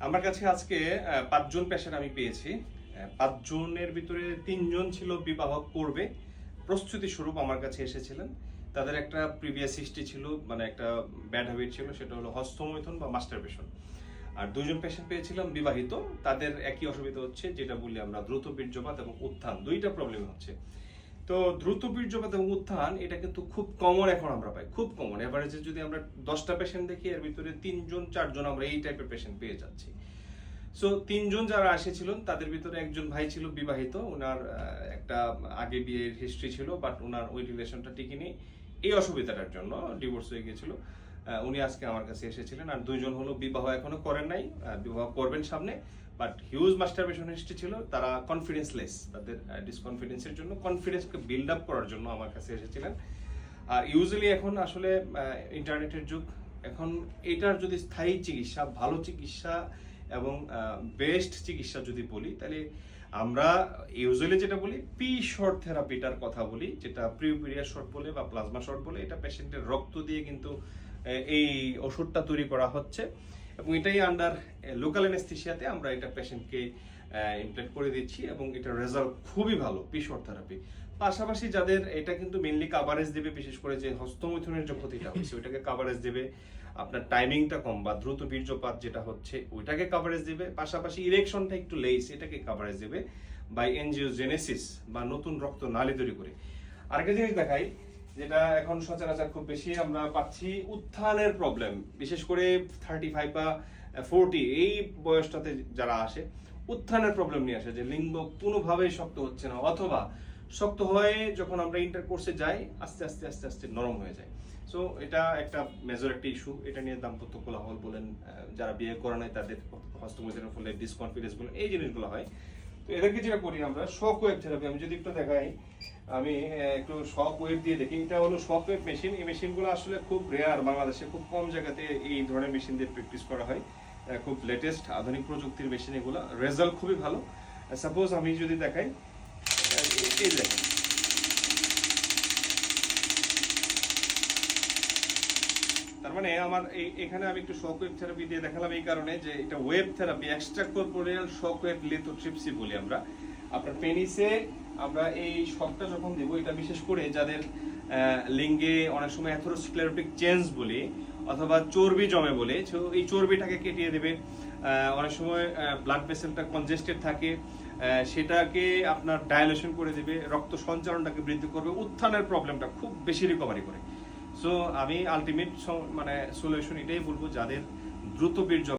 আমার কাছে আজকে 5 জন পেশেন্ট আমি পেয়েছি। 5 জনের ভিতরে 3 জন ছিল বিবাহ করবে প্রস্তুতি স্বরূপ আমার কাছে এসেছিলেন। তাদের একটা প্রিভিয়াস হিস্ট্রি ছিল, মানে একটা ব্যাড হ্যাবিট ছিল, সেটা হলো হস্তমৈথুন বা মাস্টারবেশন। আর 2 জন পেশেন্ট পেয়েছিলাম বিবাহিত, তাদের একই অসুবিধা হচ্ছে, যেটা বলি আমরা দ্রুত বীর্যপাত এবং উত্থান, দুইটা প্রবলেম হচ্ছে। তো দ্রুত বীর্যপাত এবং উত্থান এটা কিন্তু খুব কমন, এখন আমরা পাই খুব কমন। এভারেজে যদি আমরা 10টা পেশেন্ট দেখি, এর ভিতরে 3 জন 4 জন আমরা এই টাইপের পেশেন্ট পেয়ে যাচ্ছি। সো 3 জন যারা এসেছিলেন তাদের ভিতরে একজন ভাই ছিল বিবাহিত, ওনার একটা আগে বিয়ের হিস্ট্রি ছিল, বাট ওনার ওই রিলেশনটা টিকেনি, এই অসুবিধাটার জন্য ডিভোর্স হয়ে গিয়েছিল। উনি আজকে আমার কাছে এসেছিলেন। আর 2 জন হলো বিবাহ এখনো করেন নাই, বিবাহ করবেন সামনে, বাট হিউজ মাস্টারবেশন হিস্ট্রি ছিল। তারা কনফিডেন্সলেস, তাদের ডিসকনফিডেন্সের জন্য, কনফিডেন্সকে বিল্ড আপ করার জন্য আমার কাছে এসেছিলেন। আর ইউজুয়ালি এখন আসলে ইন্টারনেটের যুগ, এখন এটার যদি স্থায়ী চিকিৎসা, ভালো চিকিৎসা এবং বেস্ট চিকিৎসা যদি বলি, তাহলে আমরা ইউজুয়ালি যেটা বলি পি শর্ট থেরাপিটার কথা বলি, যেটা প্রিউপিরিয়ার শর্ট বলে বা প্লাজমা শর্ট বলে। এটা পেশেন্টের রক্ত দিয়ে কিন্তু এই ওষুধটা তৈরি করা হচ্ছে, এবং এটাই আন্ডার লোকাল অ্যানেস্থেসিয়াতে আমরা এটা পেশেন্টকে ইমপ্লেন্ট করে দিচ্ছি, এবং এটার রেজাল্ট খুবই ভালো পি শর্ট থেরাপি। পাশাপাশি যাদের এটা কিন্তু মেইনলি কাভারেজ দেবে, বিশেষ করে যে হস্তমৈথুনের যে ক্ষতিটা হচ্ছে ওইটাকে কাভারেজ দেবে, আপনার টাইমিংটা কম বা দ্রুত বীর্যপাত যেটা হচ্ছে ওইটাকে কাভারেজ দেবে, পাশাপাশি ইরেকশনটা একটু লেস এটাকে কাভারেজ দেবে বাই এনজিওজেনেসিস বা নতুন রক্ত নালী তৈরি করে। আরেকটা জিনিস দেখাই, যেটা এখন সচরাচর খুব বেশি আমরা পাচ্ছি, উত্থানের প্রবলেম, বিশেষ করে 35 বা 40 এই বয়সটাতে যারা আসে, উত্থানের প্রবলেম নিয়ে আসে, যে লিঙ্গ কোনোভাবেই শক্ত হচ্ছে না, অথবা শক্ত হয়ে যখন আমরা ইন্টার কোর্সে যাই আস্তে আস্তে আস্তে আস্তে নরম হয়ে যায়। সো এটা একটা মেজর একটা ইস্যু। এটা নিয়ে দাম্পত্য কোলাহল বলেন, যারা বিয়ে করে নাই তাদের হস্তমৈথুনের ফলে ডিসকনফিডেন্স বলেন, এই জিনিসগুলো হয়। তো এদেরকে যেটা করি আমরা শক ওয়েভ থেরাপি, আমি যদি একটু দেখাই, আমি একটু শক ওয়েভ দিয়ে দেখি। এটা হলো শক ওয়েভ মেশিন। এই মেশিনগুলো আসলে খুব রেয়ার, বাংলাদেশে খুব কম জায়গাতে এই ধরনের মেশিন দিয়ে প্র্যাকটিস করা হয়। খুব লেটেস্ট আধুনিক প্রযুক্তির মেশিন এগুলো, রেজাল্ট খুবই ভালো। সাপোজ আমি যদি দেখাই, এই দেখেন, তার মানে আমার এখানে আমি একটু শক ওয়েভ থেরাপি দিয়ে দেখালাম এই কারণে যে এটা wave therapy, extra corporeal shock wave lithotripsy বলি আমরা। আপনার পেনিসে আমরা এই শকটা যখন দেবো, এটা বিশেষ করে যাদের লিঙ্গে অনেক সময় অ্যাথেরোস্ক্লেরোটিক চেঞ্জ বলি, অথবা চর্বি জমে বলে, এই চর্বিটাকে কেটিয়ে দেবে। অনেক সময় ব্লাড ভেসেলটা কনজেস্টেড থাকে, সেটাকে আপনার ডায়ালেশন করে দেবে, রক্ত সঞ্চালনটাকে বৃদ্ধি করবে, উত্থানের প্রবলেমটা খুব বেশি রিকভারি করে। সো আমি আলটিমেট মানে সলিউশন এটাই বলবো, যাদের দ্রুত বীর্য